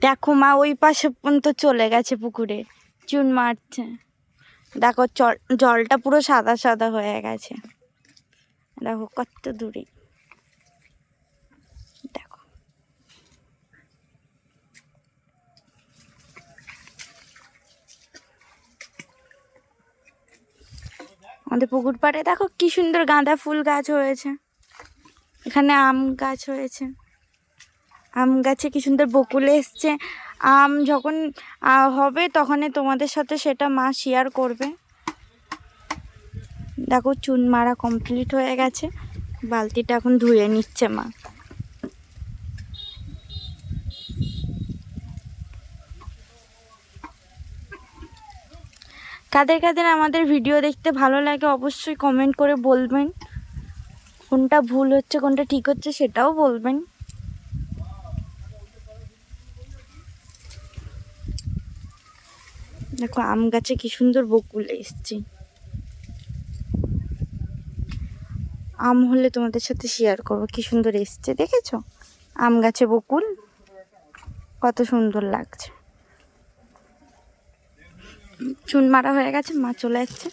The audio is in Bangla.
দেখো মা ওই পাশে পর্যন্ত চলে গেছে পুকুরে, চুন মারছে। দেখো জলটা পুরো সাদা সাদা হয়ে গেছে, দেখো কত দূরে। দেখো আমাদের পুকুর পাড়ে দেখো কি সুন্দর গাঁদা ফুল গাছ হয়েছে, এখানে আম গাছ হয়েছে, আম গাছে কি সুন্দর বকুল এসছে। আম যখন হবে তখন তোমাদের সাথে সেটা মা শেয়ার করবে। দেখো চুন মারা কমপ্লিট হয়ে গেছে, বালতিটা এখন ধুয়ে নিচ্ছে মা। কাদের কাদের আমাদের ভিডিও দেখতে ভালো লাগে অবশ্যই কমেন্ট করে বলবেন, কোনটা ভুল হচ্ছে কোনটা ঠিক হচ্ছে সেটাও বলবেন। দেখো আম গাছে কি সুন্দর বকুল এসছে, আম হলে তোমাদের সাথে শেয়ার করবো। কি সুন্দর এসছে দেখেছো, আম গাছে বকুল কত সুন্দর লাগছে। চুন মারা হয়ে গেছে, মা চলে যাচ্ছে।